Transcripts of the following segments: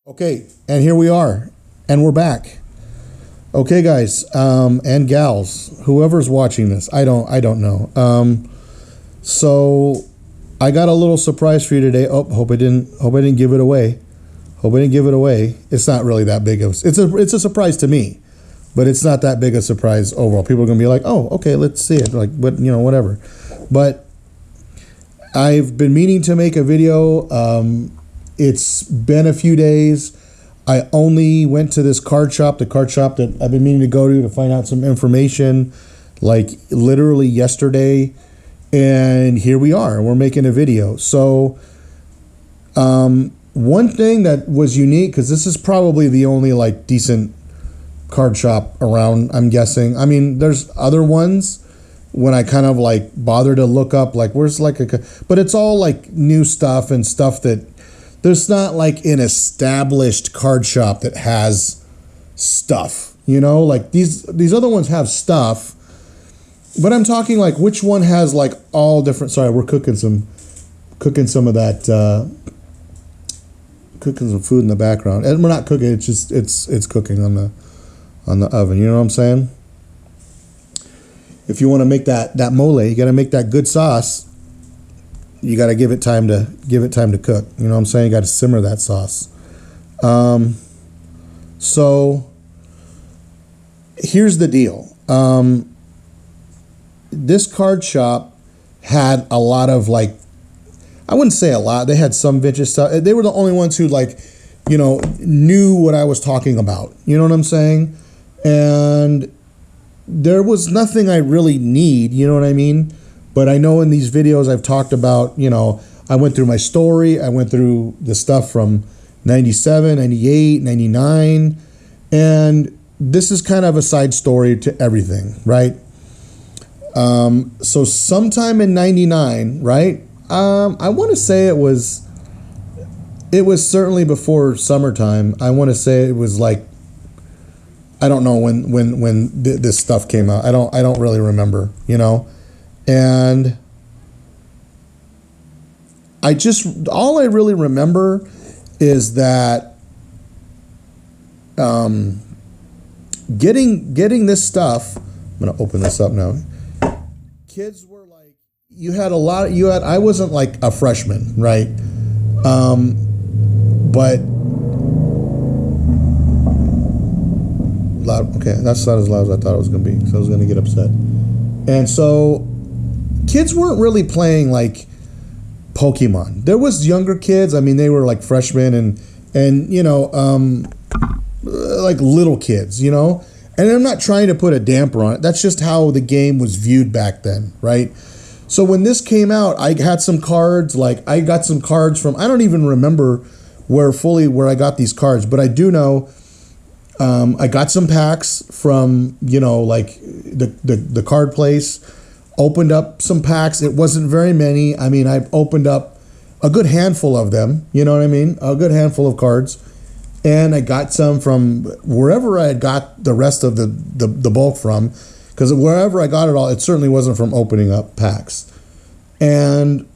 Okay, and here we are, and we're back. Okay, guys, and gals, whoever's watching this, I don't know. So I got a little surprise for you today. Oh, hope I didn't give it away. Hope I didn't give it away. It's not really that big of it's a surprise to me, but it's not that big a surprise overall. People are gonna be like, oh, okay, let's see it. Like, but whatever. But I've been meaning to make a video. It's been a few days. I only went to this card shop, the card shop that I've been meaning to go to find out some information, like literally yesterday. And here we are. We're making a video. So one thing that was unique, because this is probably the only like decent card shop around, I'm guessing. I mean, there's other ones when I kind of like bother to look up, like where's like but it's all like new stuff and stuff that there's not like an established card shop that has stuff, like these other ones have stuff, but I'm talking like which one has like all different. Sorry, we're cooking some of that, cooking some food in the background, and we're not cooking. It's just it's cooking on the oven. You know what I'm saying? If you want to make that mole, you got to make that good sauce. You got to give it time to cook. You know what I'm saying? You got to simmer that sauce. So here's the deal. This card shop had a lot of like, I wouldn't say a lot. They had some vintage stuff. They were the only ones who like, knew what I was talking about. You know what I'm saying? And there was nothing I really need. You know what I mean? But I know in these videos I've talked about, I went through my story. I went through the stuff from 97, 98, 99. And this is kind of a side story to everything, right? So sometime in 99, right? I want to say it was certainly before summertime. I want to say it was like, I don't know when this stuff came out. I don't really remember, And all I really remember is that getting this stuff. I'm gonna open this up now. Kids were like, I wasn't like a freshman, right? But loud. Okay, that's not as loud as I thought it was gonna be. So I was gonna get upset. And so kids weren't really playing like Pokemon. There was younger kids. I mean, they were like freshmen and like little kids, And I'm not trying to put a damper on it. That's just how the game was viewed back then, right? So when this came out, I had some cards. Like I got some cards from, I don't even remember where I got these cards, but I do know I got some packs from, like the card place. Opened up some packs. It wasn't very many. I mean, I opened up a good handful of them. You know what I mean? A good handful of cards. And I got some from wherever I had got the rest of the bulk from. Because wherever I got it all, it certainly wasn't from opening up packs. And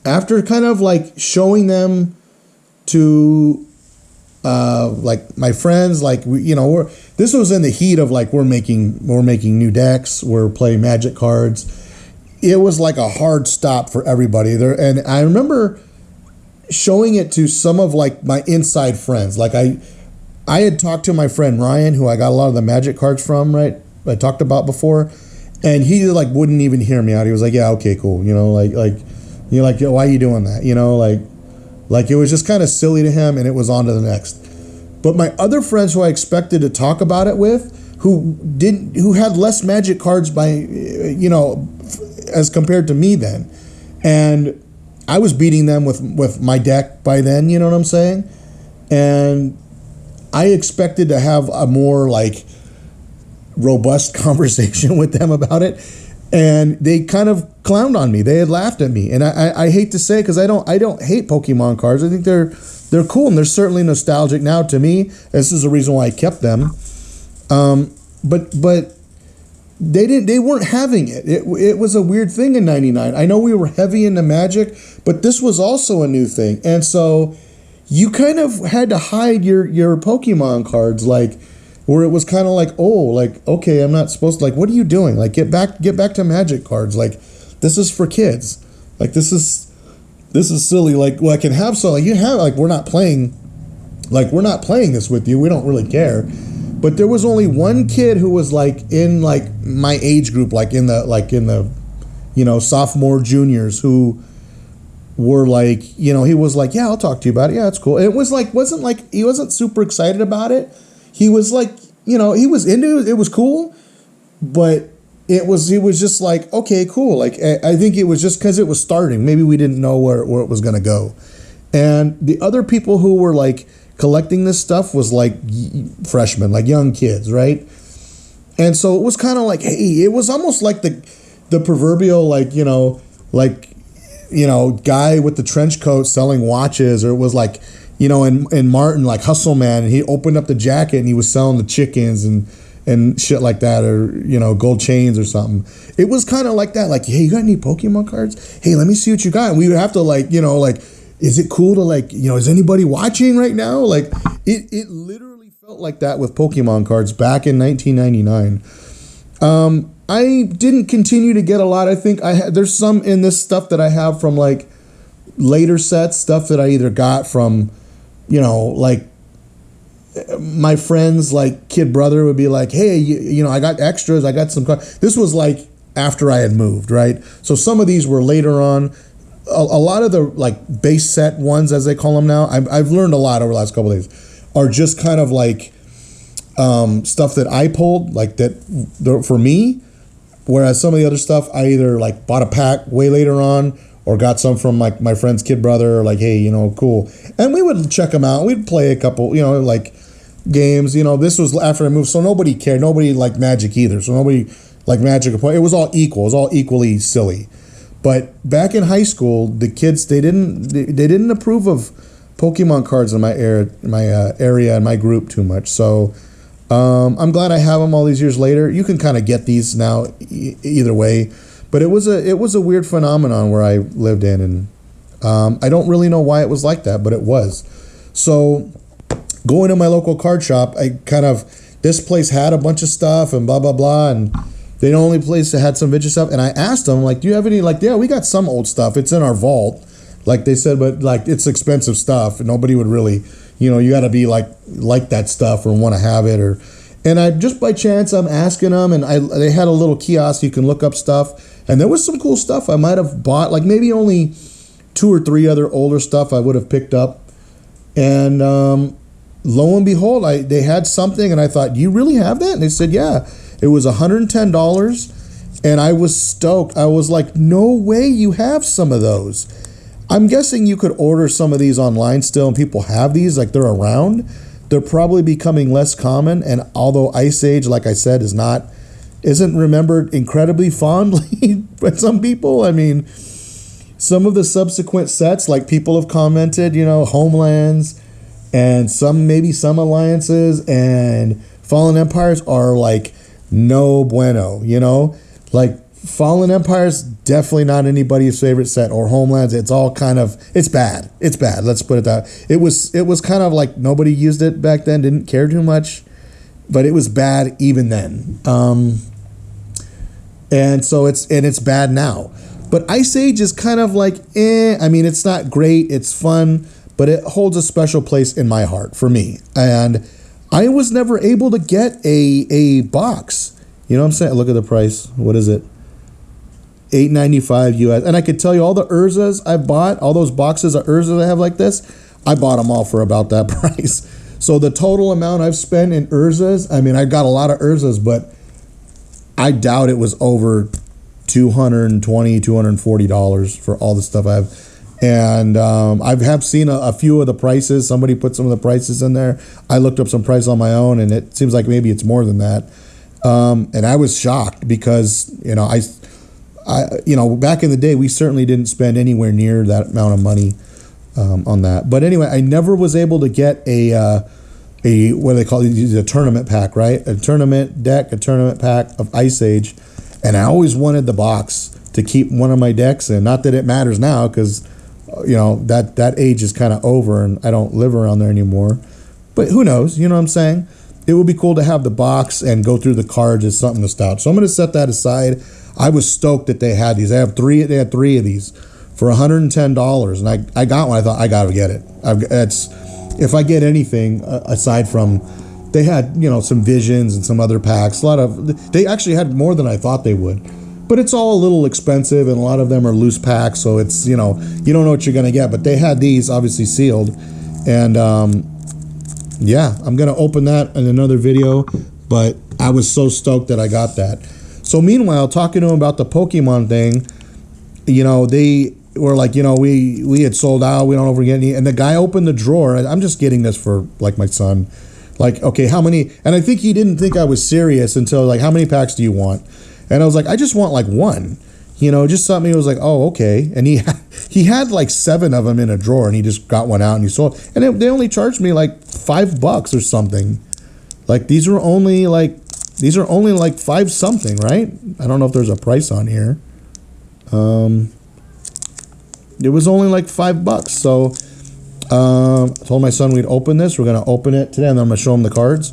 after kind of like showing them to like my friends, like this was in the heat of like we're making new decks, we're playing Magic cards. It was like a hard stop for everybody there, and I remember showing it to some of like my inside friends. Like I had talked to my friend Ryan, who I got a lot of the Magic cards from, right? I talked about before, and he like wouldn't even hear me out. He was like, "Yeah, okay, cool," like why are you doing that? Like it was just kind of silly to him, and it was on to the next. But my other friends who I expected to talk about it with, who had less Magic cards by, as compared to me then, and I was beating them with my deck by then. You know what I'm saying? And I expected to have a more like robust conversation with them about it. And they kind of clowned on me. They had laughed at me, and I hate to say it because I don't hate Pokemon cards. I think they're cool, and they're certainly nostalgic now to me. This is the reason why I kept them. But they weren't having it. It was a weird thing in '99. I know we were heavy into Magic, but this was also a new thing, and so you kind of had to hide your Pokemon cards, like, where it was kind of like, oh, like, okay, I'm not supposed to, like, what are you doing? Like, get back to Magic cards. Like, this is for kids. Like, this is silly. Like, well, I can have some, like, you have, like, we're not playing this with you. We don't really care. But there was only one kid who was like in like my age group, like in the, you know, sophomore, juniors, who were like, you know, he was like, yeah, I'll talk to you about it. Yeah, it's cool. It was like, he wasn't super excited about it. He was like, you know, he was into it. It was cool, but he was just like, okay, cool. Like, I think it was just because it was starting. Maybe we didn't know where it was going to go. And the other people who were like collecting this stuff was like freshmen, like young kids, right? And so it was kind of like, hey, it was almost like the proverbial, like, you know, guy with the trench coat selling watches, or it was like, you know, in Martin, like Hustle Man, and he opened up the jacket and he was selling the chickens and shit like that, or, you know, gold chains or something. It was kind of like that, like, hey, you got any Pokemon cards? Hey, let me see what you got. And we would have to, like, you know, like, is it cool to, like, you know, is anybody watching right now? Like, it literally felt like that with Pokemon cards back in 1999. I didn't continue to get a lot. I think there's some in this stuff that I have from like later sets, stuff that I either got from, you know, like my friends, like kid brother would be like, hey, you know, I got extras. I got some cards. This was like after I had moved, right? So some of these were later on. A lot of the like base set ones, as they call them now, I've learned a lot over the last couple of days, are just kind of like stuff that I pulled, like that for me. Whereas some of the other stuff, I either like bought a pack way later on, or got some from like my friend's kid brother, or like, hey, you know, cool. And we would check them out. We'd play a couple, you know, like games. You know, this was after I moved, so nobody cared. Nobody liked Magic either. So nobody liked Magic. It was all equal. It was all equally silly. But back in high school, the kids, they didn't approve of Pokemon cards in my area and my group too much. So I'm glad I have them all these years later. You can kind of get these now either way, but it was a weird phenomenon where I lived in, and I don't really know why it was like that, but it was. So going to my local card shop, this place had a bunch of stuff and blah blah blah, and they're the only place that had some vintage stuff. And I asked them, like, do you have any, like, yeah, we got some old stuff. It's in our vault. Like they said, but like it's expensive stuff. And nobody would really, you know, you got to be like that stuff or want to have it. And I just by chance, I'm asking them, and they had a little kiosk. You can look up stuff. And there was some cool stuff I might have bought, like maybe only 2 or 3 other older stuff I would have picked up. And lo and behold, they had something, and I thought, do you really have that? And they said, yeah. It was $110, and I was stoked. I was like, no way you have some of those. I'm guessing you could order some of these online still, and people have these, like they're around. They're probably becoming less common, and although Ice Age, like I said, isn't remembered incredibly fondly by some people. I mean, some of the subsequent sets, like people have commented, you know, Homelands, and maybe some Alliances and Fallen Empires are like no bueno, you know, like Fallen Empire's definitely not anybody's favorite set, or Homelands. It's all kind of, it's bad. Let's put it that. It was kind of like nobody used it back then, didn't care too much, but it was bad even then. And so it's bad now. But Ice Age is kind of like, I mean, it's not great. It's fun, but it holds a special place in my heart for me. And I was never able to get a box. You know what I'm saying? Look at the price. What is it? $8.95 US. And I could tell you all the Urzas I bought, all those boxes of Urzas I have like this, I bought them all for about that price. So the total amount I've spent in Urzas, I mean, I got a lot of Urzas, but I doubt it was over $220, $240 for all the stuff I have. And I have seen a few of the prices. Somebody put some of the prices in there. I looked up some price on my own, and it seems like maybe it's more than that. And I was shocked because, you know, back in the day, we certainly didn't spend anywhere near that amount of money on that. But anyway, I never was able to get a what do they call it? A tournament pack, right? A tournament deck, a tournament pack of Ice Age. And I always wanted the box to keep one of my decks in. Not that it matters now, because you know, that age is kind of over, and I don't live around there anymore. But who knows? You know what I'm saying? It would be cool to have the box and go through the cards as something to start. So I'm going to set that aside. I was stoked that they had these. They had three of these for $110, and I got one. I thought I got to get it. If I get anything aside from, they had, you know, some Visions and some other packs. They actually had more than I thought they would. But it's all a little expensive, and a lot of them are loose packs, so it's, you know, you don't know what you're going to get. But they had these obviously sealed, and yeah, I'm going to open that in another video, but I was so stoked that I got that. So meanwhile, talking to him about the Pokemon thing, you know, they were like, you know, we had sold out, we don't know if we're getting any, and the guy opened the drawer. I'm just getting this for, like, my son. Like, okay, how many, and I think he didn't think I was serious until, like, how many packs do you want? And I was like, I just want, like, one. You know, just something. He was like, oh, okay. And he had like 7 of them in a drawer, and he just got one out and he sold. And they only charged me like $5 or something. Like, these are only like 5 something, right? I don't know if there's a price on here. It was only like $5. So I told my son we'd open this. We're gonna open it today, and then I'm gonna show him the cards.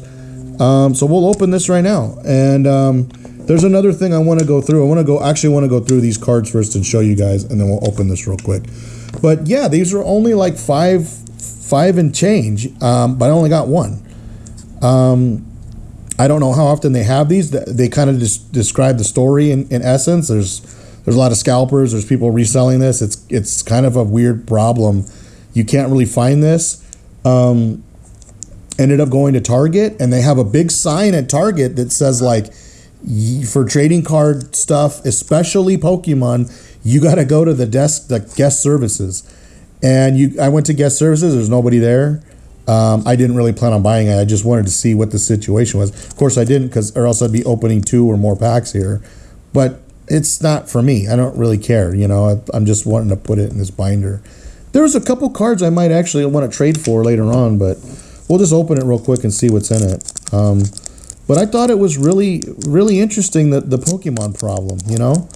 So we'll open this right now. And there's another thing I want to go through. I actually want to go through these cards first and show you guys, and then we'll open this real quick. But yeah, these are only like five and change, but I only got one. I don't know how often they have these. They kind of describe the story in essence. There's a lot of scalpers. There's people reselling this. It's kind of a weird problem. You can't really find this. Ended up going to Target, and they have a big sign at Target that says, like, for trading card stuff, especially Pokemon, you got to go to the guest services. And I went to guest services. There's nobody there. I didn't really plan on buying it. I just wanted to see what the situation was. Of course, I didn't, or else I'd be opening 2 or more packs here. But it's not for me. I don't really care. You know, I'm just wanting to put it in this binder. There was a couple cards I might actually want to trade for later on, but we'll just open it real quick and see what's in it. But I thought it was really, really interesting, that the Pokemon problem, you know.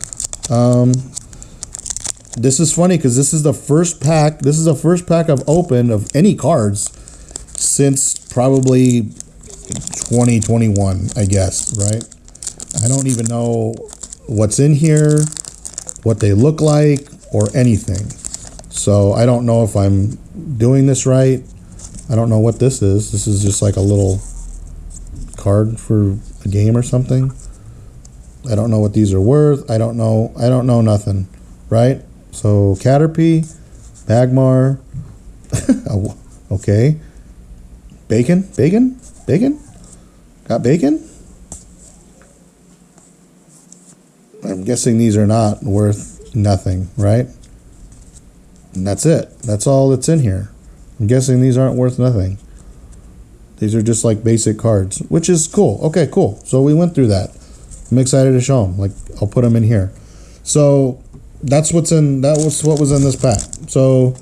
This is funny because this is the first pack. This is the first pack I've opened of any cards since probably 2021, I guess, right? I don't even know what's in here, what they look like, or anything. So I don't know if I'm doing this right. I don't know what this is. This is just like a little card for a game or something. I don't know what these are worth. I don't know nothing, right? So Caterpie, Magmar, okay. Bacon? Got bacon? I'm guessing these are not worth nothing, right? And that's it. That's all that's in here. I'm guessing these aren't worth nothing. These are just like basic cards, which is cool. Okay, cool. So we went through that. I'm excited to show them. Like, I'll put them in here. So that was what was in this pack. So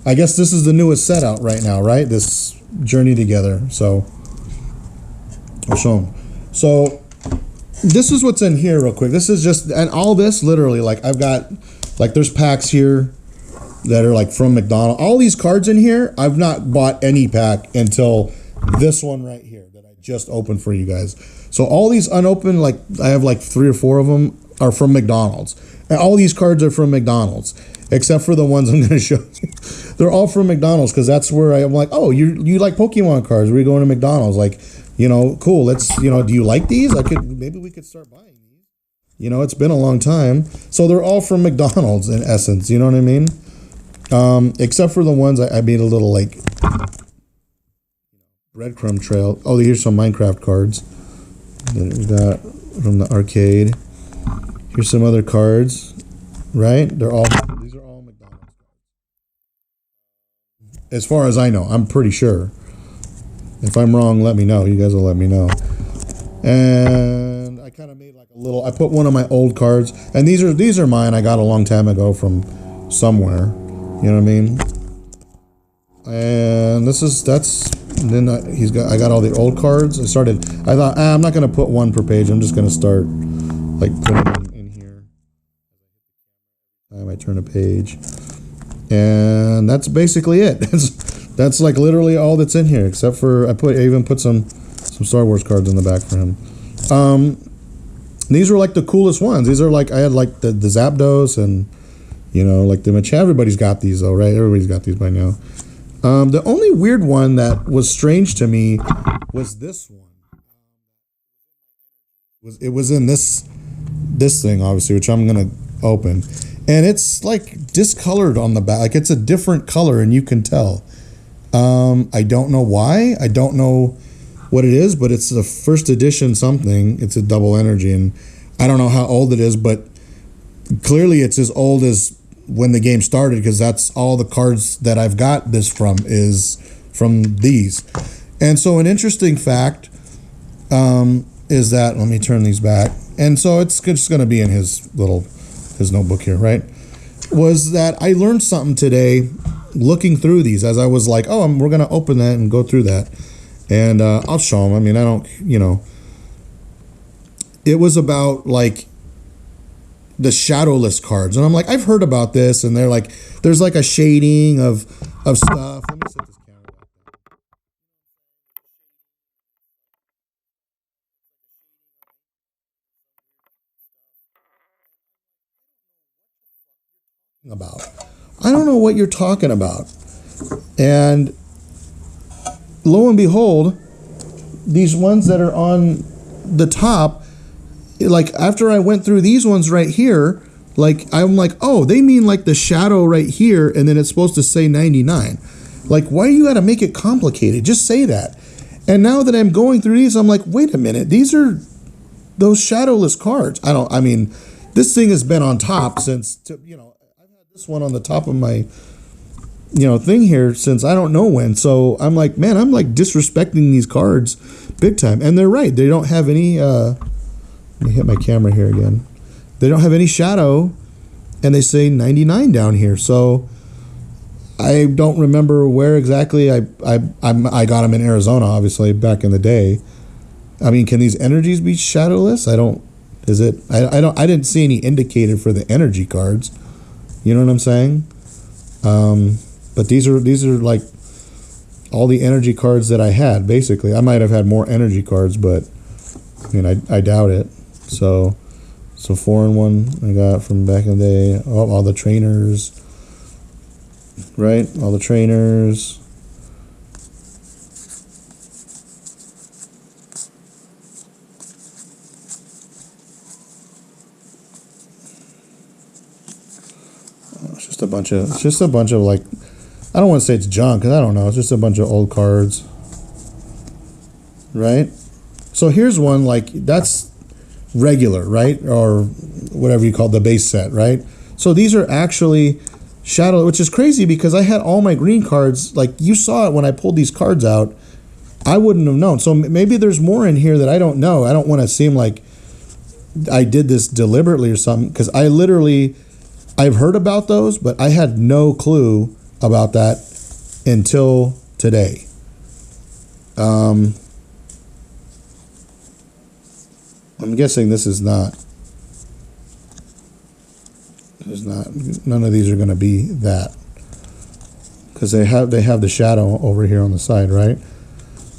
I guess this is the newest set out right now, right? This Journey Together. So I'll show them. So this is what's in here real quick. This is just, and all this literally, like, I've got, like, there's packs here that are like from McDonald's. All these cards in here, I've not bought any pack until this one right here that I just opened for you guys. So all these unopened, like, I have like 3 or 4 of them are from McDonald's. And all these cards are from McDonald's, except for the ones I'm going to show you. They're all from McDonald's, because that's where I'm like, oh, you like Pokemon cards? We're going to McDonald's. Like, you know, cool. Let's, you know, do you like these? Maybe we could start buying these. You know, it's been a long time. So they're all from McDonald's in essence. You know what I mean? Except for the ones I made a little, like, breadcrumb trail. Oh, here's some Minecraft cards that we got from the arcade. Here's some other cards, right? These are all McDonald's cards. As far as I know, I'm pretty sure. If I'm wrong, let me know. You guys will let me know. And I kind of made like a little, I put one of my old cards, and these are mine. I got a long time ago from somewhere. You know what I mean? And then I got all the old cards. I thought, I'm not going to put one per page. I'm just going to start like putting them in here. I might turn a page. And that's basically it. That's like literally all that's in here, except for I even put some Star Wars cards in the back for him. These were like the coolest ones. These are like, I had like the Zapdos and, you know, like the Machado. Everybody's got these though, right? Everybody's got these by now. The only weird one that was strange to me was this one. It was in this thing, obviously, which I'm gonna open, and it's like discolored on the back. Like it's a different color, and you can tell. I don't know why. I don't know what it is, but it's the first edition something. It's a double energy, and I don't know how old it is, but clearly it's as old as when the game started, because that's all the cards that I've got this from is from these. And so an interesting fact is that, let me turn these back, and so it's just going to be in his notebook here, right? Was that I learned something today looking through these, as I was like, oh, we're going to open that and go through that, and I'll show them. I mean, I don't, you know, it was about like the shadowless cards, and I'm like, I've heard about this, and they're like, there's like a shading of stuff. Let me set this camera back. About, I don't know what you're talking about. And lo and behold, these ones that are on the top, like after I went through these ones right here, like I'm like, oh, they mean like the shadow right here, and then it's supposed to say 99. Like, why do you got to make it complicated? Just say that. And now that I'm going through these, I'm like, wait a minute, these are those shadowless cards. I mean, this thing has been on top since, you know, I've had this one on the top of my, you know, thing here since I don't know when. So I'm like, man, I'm like disrespecting these cards big time. And they're right. They don't have any, let me hit my camera here again. They don't have any shadow, and they say 99 down here. So I don't remember where exactly I got them in Arizona, obviously, back in the day. I mean, can these energies be shadowless? I didn't see any indicator for the energy cards. You know what I'm saying? But these are like all the energy cards that I had, basically. I might have had more energy cards, but I mean, I doubt it. So 4-in-1 I got from back in the day. Oh, all the trainers, right? All the trainers. It's just a bunch of like, I don't want to say it's junk, because I don't know. It's just a bunch of old cards, right? So here's one, like, that's regular, right? Or whatever you call the base set, right? So these are actually shadow, which is crazy because I had all my green cards. Like, you saw it when I pulled these cards out. I wouldn't have known. So maybe there's more in here that I don't know. I don't want to seem like I did this deliberately or something, because I've heard about those, but I had no clue about that until today. I'm guessing this is not. None of these are going to be that, because they have the shadow over here on the side, right?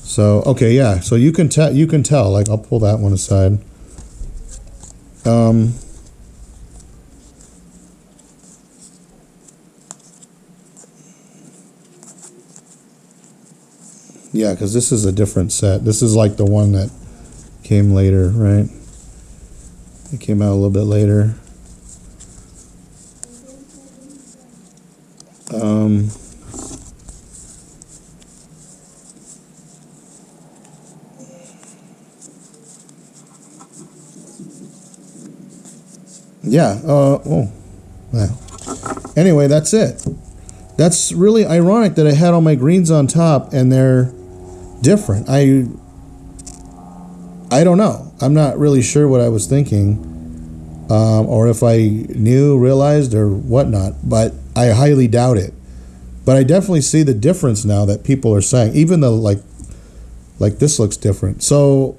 So okay, yeah. So you can tell. Like, I'll pull that one aside. Yeah, because this is a different set. This is like the one that came later, right? It came out a little bit later. Yeah. Oh. Wow. Anyway, that's it. That's really ironic that I had all my greens on top and they're different. I don't know. I'm not really sure what I was thinking, or if I realized or whatnot, but I highly doubt it. But I definitely see the difference now that people are saying, even though like this looks different. So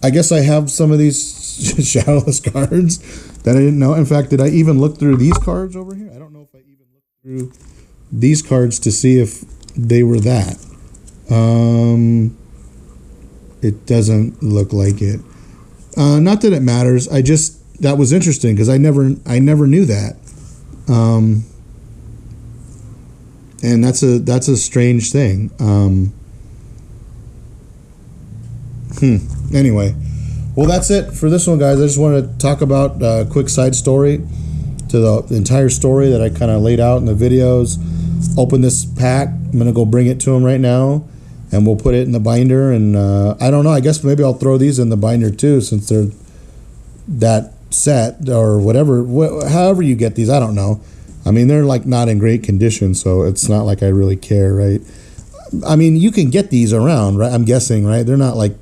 I guess I have some of these shadowless cards that I didn't know. In fact, did I even look through these cards over here? I don't know if I even looked these cards to see if they were that. It doesn't look like it. Not that it matters. That was interesting because I never knew that. And that's a strange thing. Anyway, well, that's it for this one, guys. I just wanted to talk about a quick side story to the entire story that I kind of laid out in the videos. Open this pack. I'm going to go bring it to him right now, and we'll put it in the binder. And I don't know. I guess maybe I'll throw these in the binder too, since they're that set or whatever. However you get these, I don't know. I mean, they're like not in great condition, so it's not like I really care, right? I mean, you can get these around, right? I'm guessing, right? They're not like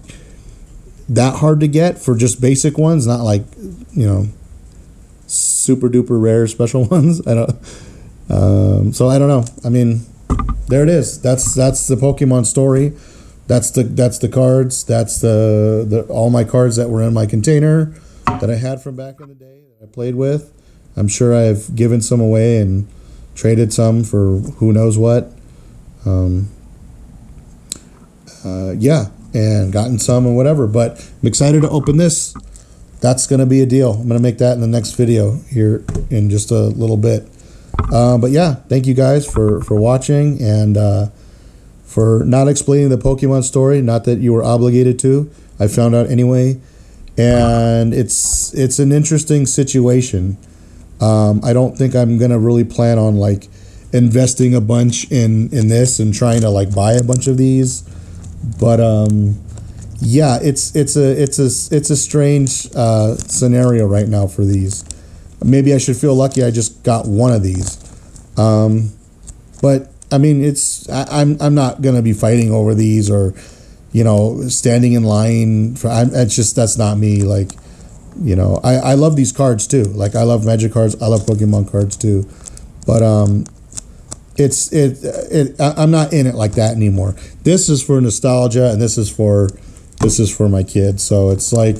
that hard to get for just basic ones, not like, you know, super duper rare special ones. I don't. So I don't know. I mean, there it is. That's the Pokemon story. That's the cards. That's the all my cards that were in my container that I had from back in the day that I played with. I'm sure I've given some away and traded some for who knows what. Yeah, and gotten some and whatever. But I'm excited to open this. That's going to be a deal. I'm going to make that in the next video here in just a little bit. But yeah, thank you guys for watching and for not explaining the Pokemon story. Not that you were obligated to. I found out anyway. And it's an interesting situation. I don't think I'm gonna really plan on like investing a bunch in this and trying to like buy a bunch of these, but yeah, it's a strange scenario right now for these. Maybe I should feel lucky I just got one of these, but I mean I'm not gonna be fighting over these or, you know, standing in line for. It's just that's not me. Like, you know, I love these cards too. Like I love Magic cards. I love Pokemon cards too. But I'm not in it like that anymore. This is for nostalgia, and this is for my kids. So it's like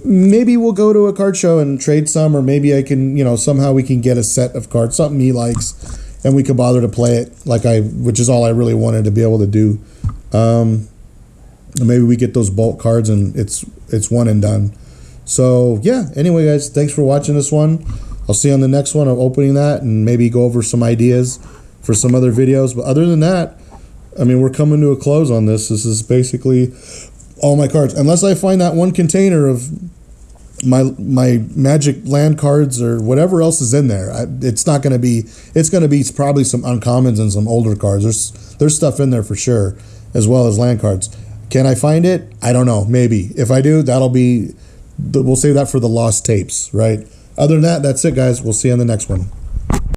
maybe we'll go to a card show and trade some, or maybe I can, you know, somehow we can get a set of cards, something he likes, and we can bother to play it which is all I really wanted to be able to do. Maybe we get those bulk cards and it's one and done. So yeah, anyway guys, thanks for watching this one. I'll see you on the next one. I'm opening that and maybe go over some ideas for some other videos. But other than that, I mean, we're coming to a close on this. This is basically all my cards. Unless I find that one container of my Magic land cards or whatever else is in there. It's going to be probably some uncommons and some older cards. There's stuff in there for sure, as well as land cards. Can I find it? I don't know. Maybe. If I do, we'll save that for the lost tapes, right? Other than that, that's it, guys. We'll see you on the next one.